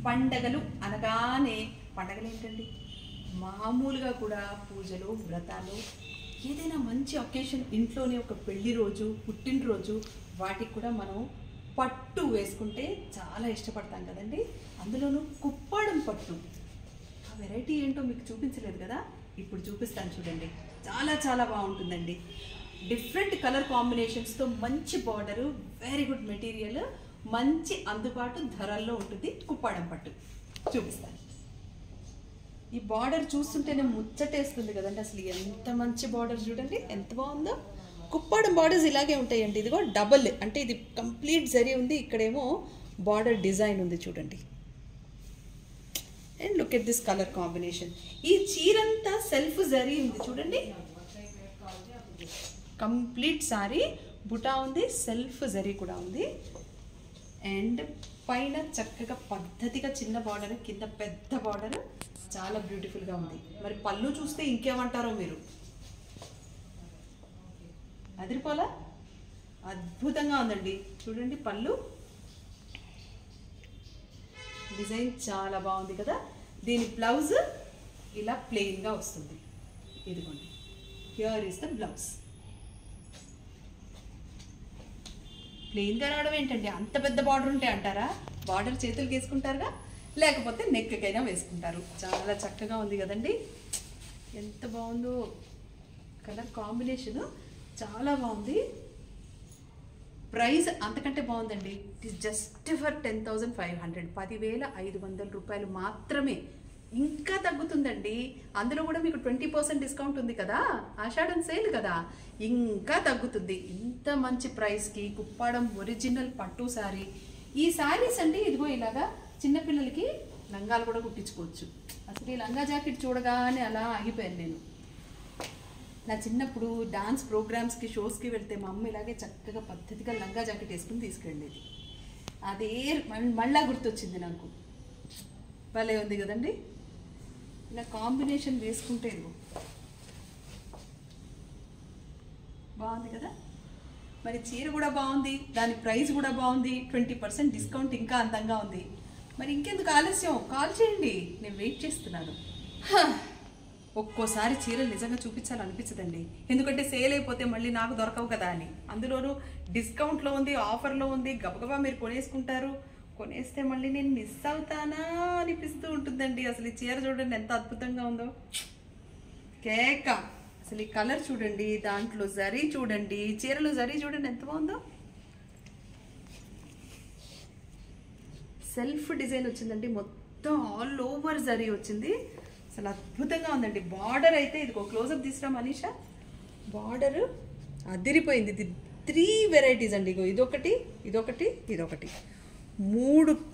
పండగలు అనగానే పండగలు ఏంటండి, మామూలుగా కూడా పూజలు వ్రతాలు ఏదైనా మంచి ఒకేషన్ ఇంట్లోనే ఒక పెళ్లి రోజు పుట్టినరోజు వాటికి కూడా మనం పట్టు వేసుకుంటే చాలా ఇష్టపడతాం కదండి. అందులోనూ కుప్పాడం పట్టు, ఆ వెరైటీ ఏంటో మీకు చూపించలేదు కదా, ఇప్పుడు చూపిస్తాను చూడండి. చాలా చాలా బాగుంటుందండి. డిఫరెంట్ కలర్ కాంబినేషన్స్తో మంచి బార్డరు, వెరీ గుడ్ మెటీరియల్, మంచి అందుబాటు ధరల్లో ఉంటుంది కుప్పాడం పట్టు. చూపిస్తాను. ఈ బార్డర్ చూస్తుంటేనే ముచ్చటేస్తుంది కదండి. అసలు ఎంత మంచి బార్డర్ చూడండి, ఎంత బాగుందో. కుప్పాడం బార్డర్స్ ఇలాగే ఉంటాయండి. ఇదిగో డబల్, అంటే ఇది కంప్లీట్ జరీ ఉంది, ఇక్కడేమో బార్డర్ డిజైన్ ఉంది చూడండి. And look at this colour combination. ఈ చీరంతా సెల్ఫ్ జరీ ఉంది చూడండి. కంప్లీట్ సారీ బుటా ఉంది, సెల్ఫ్ జరీ కూడా ఉంది. అండ్ పైన చక్కగా పద్ధతిగా చిన్న బార్డర్, కింద పెద్ద బార్డర్, చాలా బ్యూటిఫుల్గా ఉంది. మరి పళ్ళు చూస్తే ఇంకేమంటారో మీరు, అదిరిపోలా, అద్భుతంగా ఉందండి. చూడండి పళ్ళు డిజైన్ చాలా బాగుంది కదా. దీని బ్లౌజ్ ఇలా ప్లెయిన్గా వస్తుంది. ఇదిగోండి, హియర్ ఈస్ ద బ్లౌజ్. ప్లెయిన్గా రావడం ఏంటండి, అంత పెద్ద బార్డర్ ఉంటే అంటారా? బార్డర్ చేతులకు వేసుకుంటారుగా, లేకపోతే నెక్కకైనా వేసుకుంటారు. చాలా చక్కగా ఉంది కదండి, ఎంత బాగుందో. కలర్ కాంబినేషను చాలా బాగుంది. ప్రైస్ అంతకంటే బాగుందండి. ఇట్ ఈస్ జస్ట్ ఫర్ 10,500, 10,500 రూపాయలు మాత్రమే. ఇంకా తగ్గుతుందండి. అందులో కూడా మీకు 20% డిస్కౌంట్ ఉంది కదా, ఆషాఢం సేల్ కదా, ఇంకా తగ్గుతుంది. ఇంత మంచి ప్రైస్కి కుప్పాడం ఒరిజినల్ పట్టు శారీ. ఈ శారీస్ అంటే ఇదిగో ఇలాగా చిన్నపిల్లలకి లంగాలు కూడా కుట్టించుకోవచ్చు. అసలు ఈ లంగా జాకెట్ చూడగానే అలా ఆగిపోయాను నేను. నా చిన్నప్పుడు డాన్స్ ప్రోగ్రామ్స్కి, షోస్కి వెళ్తే మా అమ్మ ఇలాగే చక్కగా పద్ధతిగా లంగా జాకెట్ వేసుకుని తీసుకెళ్ళేది. అదే మళ్ళా గుర్తొచ్చింది నాకు. భలే ఉంది కదండి. ఇలా కాంబినేషన్ వేసుకుంటే బాగుంది కదా. మరి చీర కూడా బాగుంది, దాని ప్రైస్ కూడా బాగుంది, 20% డిస్కౌంట్ ఇంకా అందంగా ఉంది. మరి ఇంకెందుకు ఆలస్యం, కాల్ చేయండి, నేను వెయిట్ చేస్తున్నాను. ఒక్కోసారి చీరలు నిజంగా చూపించాలనిపించదండి, ఎందుకంటే సేల్ అయిపోతే మళ్ళీ నాకు దొరకవు కదా అని. అందులోనూ డిస్కౌంట్లో ఉంది, ఆఫర్లో ఉంది, గబగబా మీరు కొనేసుకుంటారు. కొనేస్తే మళ్ళీ నేను మిస్ అవుతానా అనిపిస్తూ ఉంటుందండి. అసలు ఈ చీర చూడండి ఎంత అద్భుతంగా ఉందో, కేక. అసలు ఈ కలర్ చూడండి, దాంట్లో జరీ చూడండి, చీరలో జరీ చూడండి ఎంత బాగుందో. సెల్ఫ్ డిజైన్ వచ్చిందండి, మొత్తం ఆల్ ఓవర్ జరీ వచ్చింది. అసలు అద్భుతంగా ఉందండి. బార్డర్ అయితే ఇదిగో క్లోజప్ తీసుకురా మనీషా. బార్డర్ అదిరిపోయింది. ఇది 3 వెరైటీస్ అండి. ఇగో ఇదొకటి, ఇదొకటి, ఇదొకటి,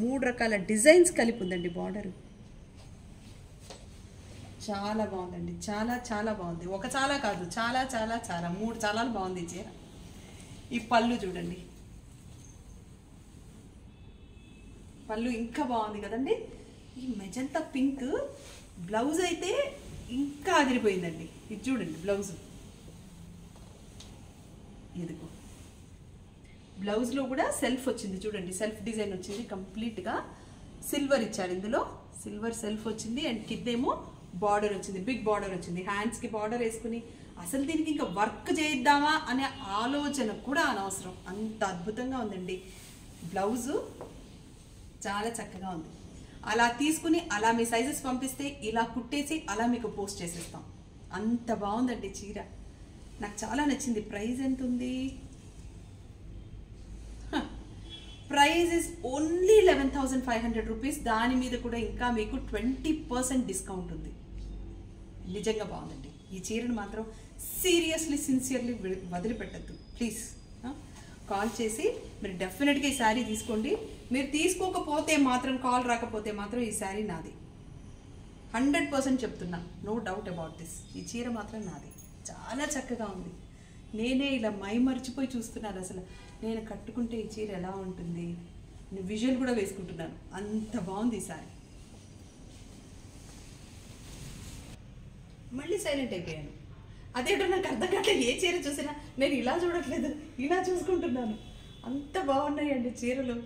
మూడు రకాల డిజైన్స్ కలిపి ఉందండి బార్డర్. చాలా బాగుందండి, చాలా చాలా బాగుంది. ఒక చాలా కాదు, చాలా చాలా చాలా 3 చాలాలు బాగుంది ఈ చీర. ఈ పళ్ళు చూడండి, పళ్ళు ఇంకా బాగుంది కదండి. ఈ మెజంతా పింక్ బ్లౌజ్ అయితే ఇంకా అదిరిపోయిందండి. ఇది చూడండి బ్లౌజ్, ఇదిగో బ్లౌజ్లో కూడా సెల్ఫ్ వచ్చింది చూడండి, సెల్ఫ్ డిజైన్ వచ్చింది. కంప్లీట్గా సిల్వర్ ఇచ్చాడు, ఇందులో సిల్వర్ సెల్ఫ్ వచ్చింది. అండ్ కిందేమో బార్డర్ వచ్చింది, బిగ్ బార్డర్ వచ్చింది. హ్యాండ్స్కి బార్డర్ వేసుకుని అసలు దీనికి ఇంకా వర్క్ చేద్దామా అనే ఆలోచన కూడా అనవసరం, అంత అద్భుతంగా ఉందండి. బ్లౌజు చాలా చక్కగా ఉంది. అలా తీసుకుని అలా మీ సైజెస్ పంపిస్తే ఇలా కుట్టేసి అలా మీకు పోస్ట్ చేసేస్తాం. అంత బాగుందండి చీర, నాకు చాలా నచ్చింది. ప్రైస్ ఎంత ఉంది? Price is only 11,500 rupees. దాని మీద కూడా ఇంకా మీకు 20% డిస్కౌంట్ ఉంది. నిజంగా బాగుందండి. ఈ చీరను మాత్రం సీరియస్లీ సిన్సియర్లీ వదిలిపెట్టద్దు ప్లీజ్. కాల్ చేసి మీరు డెఫినెట్గా ఈ శారీ తీసుకోండి. మీరు తీసుకోకపోతే మాత్రం, కాల్ రాకపోతే మాత్రం ఈ శారీ నాది, 100% చెప్తున్నా, నో డౌట్ అబౌట్ దిస్. ఈ చీర మాత్రం నాది. చాలా చక్కగా ఉంది. నేనే ఇలా మరిచిపోయి చూస్తున్నాను, అసలు నేను కట్టుకుంటే ఈ చీర ఎలా ఉంటుంది, నేను విజువల్ కూడా వేసుకుంటున్నాను. అంత బాగుంది ఈ శారీ. మళ్ళీ సైలెంట్ అయిపోయాను. అదేంటో నాకు అర్థం కావట్లేదు. ఏ చీర చూసినా నేను ఇలా చూడట్లేదు, ఇలా చూసుకుంటున్నాను. అంత బాగున్నాయండి చీరలు.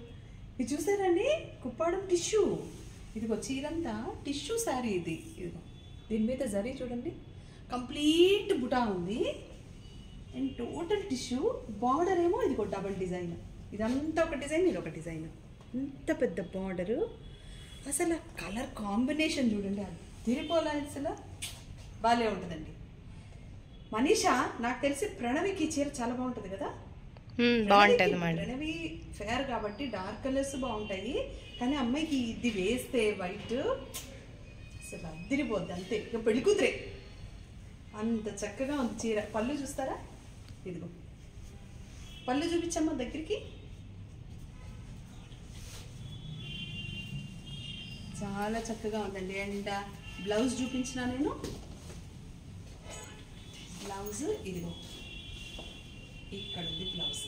ఇది చూసారండి, కుప్పాడం టిష్యూ ఇదిగో చీరంతా టిష్యూ శారీ ఇది. ఇదిగో దీని మీద జరీ చూడండి, కంప్లీట్ బుటా ఉంది అండ్ టోటల్ టిష్యూ. బార్డర్ ఏమో ఇదిగో డబుల్ డిజైన్, ఇదంతా ఒక డిజైన్, ఇది ఒక డిజైన్. ఇంత పెద్ద బార్డరు. అసలు కలర్ కాంబినేషన్ చూడండి, అది తిరిపోలే, అసలు బాగాలే ఉంటుందండి. మనీషా, నాకు తెలిసి ప్రణవికి చీర చాలా బాగుంటుంది కదా? బాగుంటుంది. ప్రణవి ఫేర్ కాబట్టి డార్క్ కలర్స్ బాగుంటాయి, కానీ అమ్మాయికి ఇది వేస్తే వైట్ అసలు అదిరిపోద్ది అంతే. ఇక పెళ్లి కూతురే, అంత చక్కగా ఉంది చీర. పళ్ళు చూస్తారా? ఇదిగో పళ్ళు చూపించమ్మా దగ్గరికి. చాలా చక్కగా ఉందండి. అండ్ బ్లౌజ్ చూపించిన నేను, బ్లౌజ్ ఇదిగో ఇక్కడ ఉంది బ్లౌజ్.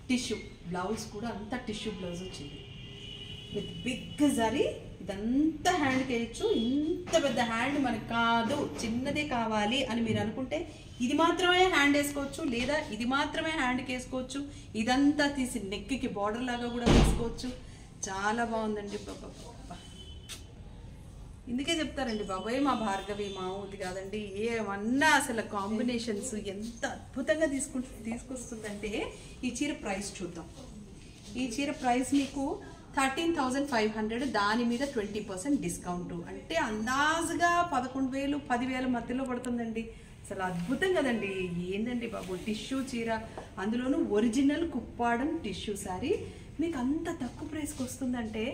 టిష్యూ బ్లౌజ్ కూడా అంతా టిష్యూ బ్లౌజ్ వచ్చింది విత్ బిగ్ జరీ. ఇదంతా హ్యాండ్కి వేయచ్చు. ఇంత పెద్ద హ్యాండ్ మనకు కాదు, చిన్నదే కావాలి అని మీరు అనుకుంటే ఇది మాత్రమే హ్యాండ్ వేసుకోవచ్చు, లేదా ఇది మాత్రమే హ్యాండ్కి వేసుకోవచ్చు. ఇదంతా తీసి నెక్కి బార్డర్ లాగా కూడా వేసుకోవచ్చు. చాలా బాగుందండి. ఇందుకే చెప్తారండి బాబాయ్ మా భార్గవి మామూలు కాదండి, ఏమన్నా అసలు కాంబినేషన్స్ ఎంత అద్భుతంగా తీసుకొస్తుందంటే. ఈ చీర ప్రైస్ చూద్దాం. ఈ చీర ప్రైస్ మీకు 13,500, దాని మీద 20% డిస్కౌంట్, అంటే అందాజుగా 11,000 10,000 మధ్యలో పడుతుందండి. అసలు అద్భుతం కదండి. ఏందండి బాబు, టిష్యూ చీర, అందులోనూ ఒరిజినల్ కుప్పాడం టిష్యూ శారీ మీకు అంత తక్కువ ప్రైస్కి వస్తుందంటే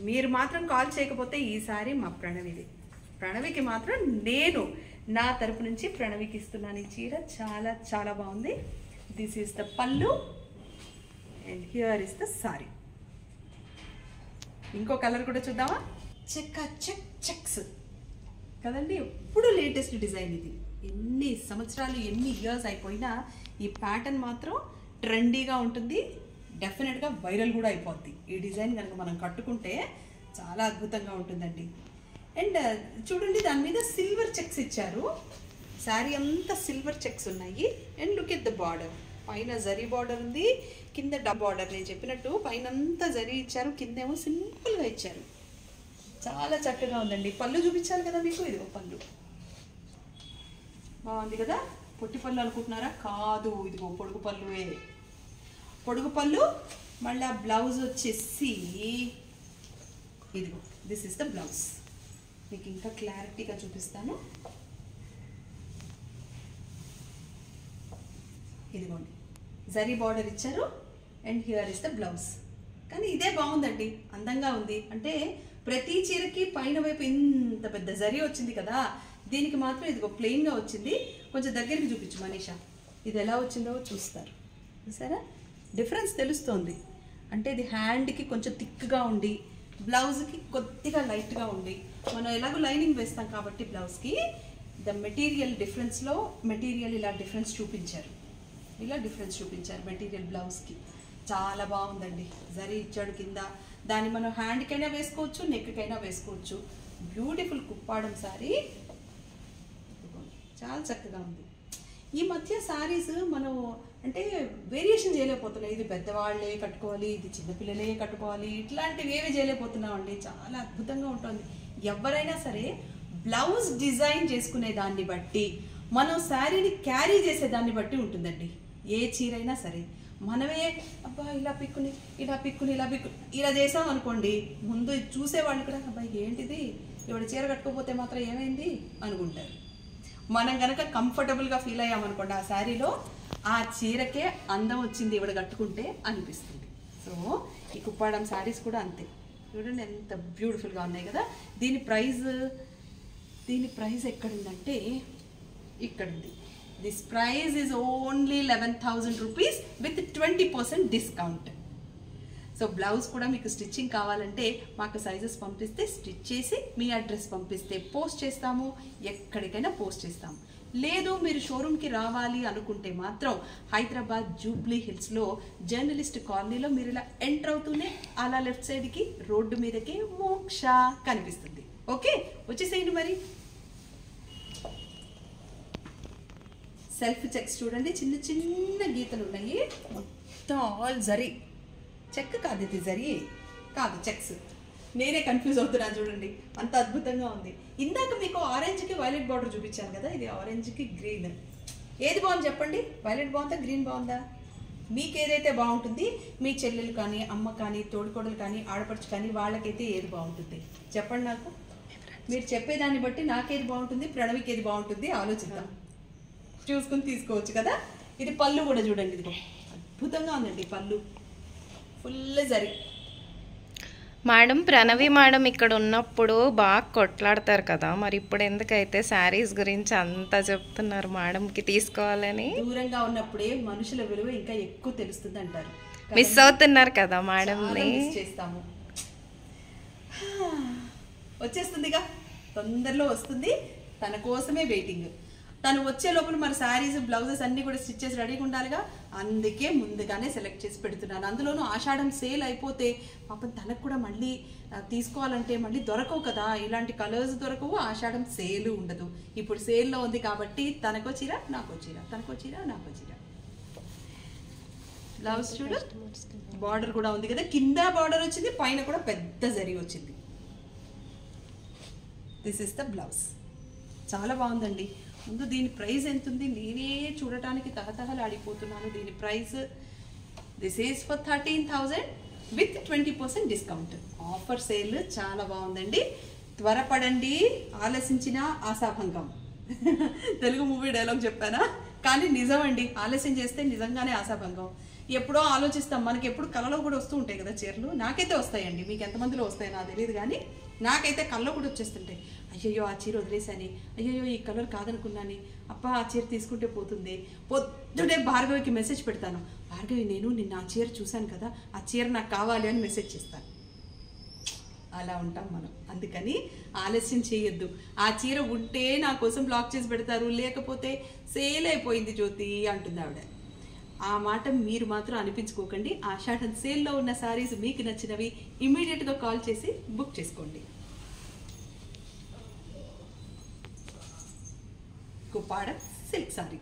మీరు మాత్రం కాల్ చేయకపోతే ఈ సారీ మా ప్రణవిది. ప్రణవికి మాత్రం నేను నా తరపు నుంచి ప్రణవికి ఇస్తున్నాను ఈ చీర. చాలా చాలా బాగుంది. దిస్ ఈస్ ద పళ్ళు and here is the sorry. ఇంకో కలర్ కూడా చూద్దామా? చెక్క చెక్స్ కదండి, ఎప్పుడు లేటెస్ట్ డిజైన్ ఇది. ఎన్ని సంవత్సరాలు ఎన్ని ఇయర్స్ అయిపోయినా ఈ ప్యాటర్న్ మాత్రం ట్రెండీగా ఉంటుంది, డెఫినెట్గా వైరల్ కూడా అయిపోద్ది. ఈ డిజైన్ కనుక మనం కట్టుకుంటే చాలా అద్భుతంగా ఉంటుందండి. అండ్ చూడండి, దాని మీద సిల్వర్ చెక్స్ ఇచ్చారు. శారీ అంతా సిల్వర్ చెక్స్ ఉన్నాయి. And look at the border, పైన జరీ బార్డర్ ఉంది, కింద డబ్ బార్డర్. నేను చెప్పినట్టు పైన అంతా జరీ ఇచ్చారు, కిందేమో సింపుల్గా ఇచ్చారు. చాలా చక్కగా ఉందండి. పళ్ళు చూపించాలి కదా మీకు, ఇదిగో పళ్ళు బాగుంది కదా. పొట్టి పళ్ళు అనుకుంటున్నారా? కాదు, ఇదిగో పొడుగు పళ్ళువే. పొడుగు పళ్ళు. మళ్ళీ బ్లౌజ్ వచ్చేసి ఇదిగో దిస్ ఇస్ ద బ్లౌజ్. మీకు ఇంకా క్లారిటీగా చూపిస్తాను. ఇదిగోండి జరీ బార్డర్ ఇచ్చారు and here is the blouse. కానీ ఇదే బాగుందండి, అందంగా ఉంది. అంటే ప్రతి చీరకి పైన వైపు ఇంత పెద్ద జరీ వచ్చింది కదా, దీనికి మాత్రం ఇదిగో ప్లెయిన్గా వచ్చింది. కొంచెం దగ్గరికి చూపించు మనీషా, ఇది ఎలా వచ్చిందో చూస్తారు. చూసారా డిఫరెన్స్ తెలుస్తోంది. అంటే ఇది హ్యాండ్కి కొంచెం థిక్గా ఉండి, బ్లౌజ్కి కొద్దిగా లైట్గా ఉండి, మనం ఎలాగో లైనింగ్ వేస్తాం కాబట్టి బ్లౌజ్కి ద మెటీరియల్ డిఫరెన్స్లో మెటీరియల్ ఇలా డిఫరెన్స్ చూపించారు. ఇలా డిఫరెన్స్ చూపించారు మెటీరియల్ బ్లౌజ్కి. చాలా బాగుందండి. జరీ ఇచ్చాడు కింద, దాన్ని మనం హ్యాండ్కైనా వేసుకోవచ్చు, నెక్కైనా వేసుకోవచ్చు. బ్యూటిఫుల్ కుప్పాడం శారీ, చాలా చక్కగా ఉంది. ఈ మధ్య శారీస్ మనం అంటే వేరియేషన్ చేయలేకపోతున్నాం. ఇది పెద్దవాళ్ళే కట్టుకోవాలి, ఇది చిన్నపిల్లలే కట్టుకోవాలి, ఇట్లాంటివి ఏవి చేయలేకపోతున్నాం అండి. చాలా అద్భుతంగా ఉంటుంది. ఎవరైనా సరే బ్లౌజ్ డిజైన్ చేసుకునే దాన్ని బట్టి, మనం శారీని క్యారీ చేసే దాన్ని బట్టి ఉంటుందండి. ఏ చీరైనా సరే మనమే అబ్బా ఇలా పిక్కుని ఇలా పిక్కుని ఇలా పిక్కుని ఇలా చేసాం అనుకోండి, ముందు చూసేవాళ్ళు కూడా అబ్బాయి ఏంటిది, ఇవిడ చీర కట్టుకోకపోతే మాత్రం ఏమైంది అనుకుంటారు. మనం కనుక కంఫర్టబుల్గా ఫీల్ అయ్యామనుకోండి ఆ శారీలో, ఆ చీరకే అందం వచ్చింది ఇవిడ కట్టుకుంటే అనిపిస్తుంది. సో ఈ కుప్పాడం శారీస్ కూడా అంతే. చూడండి ఎంత బ్యూటిఫుల్గా ఉన్నాయి కదా. దీని ప్రైస్ ఎక్కడుందంటే ఇక్కడ ఉంది. This price is only 11,000 rupees with 20% discount. So blouse కూడా మీకు స్టిచ్చింగ్ కావాలంటే మాకు సైజెస్ పంపిస్తే స్టిచ్ చేసి మీ అడ్రస్ పంపిస్తే పోస్ట్ చేస్తాము, ఎక్కడికైనా పోస్ట్ చేస్తాము. లేదు మీరు షోరూమ్కి రావాలి అనుకుంటే మాత్రం హైదరాబాద్ జూబ్లీ హిల్స్లో జర్నలిస్ట్ కాలనీలో మీరు ఇలా ఎంటర్ అవుతూనే అలా లెఫ్ట్ సైడ్కి రోడ్డు మీదకి మోక్ష కనిపిస్తుంది. ఓకే, వచ్చేసేయండి. మరి సెల్ఫ్ చెక్స్ చూడండి, చిన్న చిన్న గీతలు ఉన్నాయి, మొత్తం ఆల్ జరీ చెక్ కాదు, ఇది జరీ కాదు, చెక్స్. నేనే కన్ఫ్యూజ్ అవుతున్నాను చూడండి, అంత అద్భుతంగా ఉంది. ఇందాక మీకు ఆరెంజ్కి వైలెట్ బార్డర్ చూపించాను కదా, ఇది ఆరెంజ్కి గ్రీన్. ఏది బాగుంది చెప్పండి? వైలెట్ బాగుందా, గ్రీన్ బాగుందా? మీకు ఏదైతే బాగుంటుంది, మీ చెల్లెలు కానీ, అమ్మ కానీ, తోడుకోడలు కానీ, ఆడపడుచు కానీ, వాళ్ళకైతే ఏది బాగుంటుంది చెప్పండి నాకు. మీరు చెప్పేదాన్ని బట్టి నాకేది బాగుంటుంది, ప్రణవికి ఏది బాగుంటుంది ఆలోచిద్దాం, చూసుకుని తీసుకోవచ్చు కదా. ఇది పళ్ళు కూడా చూడండి, ఇదిగో అద్భుతంగా ఉందండి పళ్ళు, full zari. Madam Pranavi madam ఇక్కడ ఉన్నప్పుడు బాగా కొట్లాడతారు కదా, మరి ఇప్పుడు ఎందుకైతే శారీస్ గురించి అంతా చెప్తున్నారు మేడంకి తీసుకోవాలని? దూరంగా ఉన్నప్పుడే మనుషుల విలువ ఇంకా ఎక్కువ తెలుస్తుంది అంటారు. మిస్ అవుతున్నారు కదా మేడంని. చేస్తాము. వచ్చేస్తుందిగా, తొందరలో వస్తుంది, తన కోసమే వెయిటింగ్. తను వచ్చే లోపల మరి శారీస్, బ్లౌజెస్ అన్నీ కూడా స్టిచ్ చేసి రెడీగా ఉండాలిగా, అందుకే ముందుగానే సెలెక్ట్ చేసి పెడుతున్నాను. అందులోనూ ఆషాఢం సేల్ అయిపోతే పాపం తనకు కూడా మళ్ళీ తీసుకోవాలంటే మళ్ళీ దొరకవు కదా, ఇలాంటి కలర్స్ దొరకవు, ఆషాఢం సేల్ ఉండదు. ఇప్పుడు సేల్లో ఉంది కాబట్టి తనకో చీర, నాకో చీర, తనకో చీర, నాకో చీర. బ్లౌజ్ చూడు, బార్డర్ కూడా ఉంది కదా, కింద బార్డర్ వచ్చింది, పైన కూడా పెద్ద జరీ వచ్చింది. This is the blouse. చాలా బాగుందండి. ముందు దీని ప్రైస్ ఎంత ఉంది, నేనే చూడటానికి తహతహలాడిపోతున్నాను. దీని price this is for 13,000 with 20% discount. Offer sale చాలా బాగుందండి. త్వరపడండి, ఆలసించిన ఆశాభంగం. తెలుగు మూవీ డైలాగ్ చెప్పానా? కానీ నిజమండి, ఆలస్యం చేస్తే నిజంగానే ఆశాభంగం. ఎప్పుడో ఆలోచిస్తాం, మనకి ఎప్పుడు కళలో కూడా వస్తూ ఉంటాయి కదా చీరలు. నాకైతే వస్తాయండి, మీకు ఎంతమందిలో వస్తాయో నాకు తెలియదు, కానీ నాకైతే కళ్ళలో కూడా వచ్చేస్తుంటాయి. అయ్యయ్యో ఆ చీర వదిలేసాని, అయ్యయ్యో ఈ కలర్ కాదనుకున్నాని, అబ్బా ఆ చీర తీసుకుంటే పోతుంది. పొద్దునే భార్గవికి మెసేజ్ పెడతాను, భార్గవి నేను నిన్న ఆ చీర చూశాను కదా, ఆ చీర నాకు కావాలి అని మెసేజ్ చేస్తాను. అలా ఉంటాం మనం. అందుకని ఆలస్యం చేయొద్దు. ఆ చీర ఉంటే నా కోసం బ్లాక్ చేసి పెడతారు, లేకపోతే సేల్ అయిపోయింది జ్యోతి అంటుంది ఆవిడ. ఆ మాట మీరు మాత్రం అనిపించుకోకండి. ఆషాఢం సేల్లో ఉన్న శారీస్ మీకు నచ్చినవి ఇమీడియట్గా కాల్ చేసి బుక్ చేసుకోండి. కుప్పాడ సిల్క్ సారీ.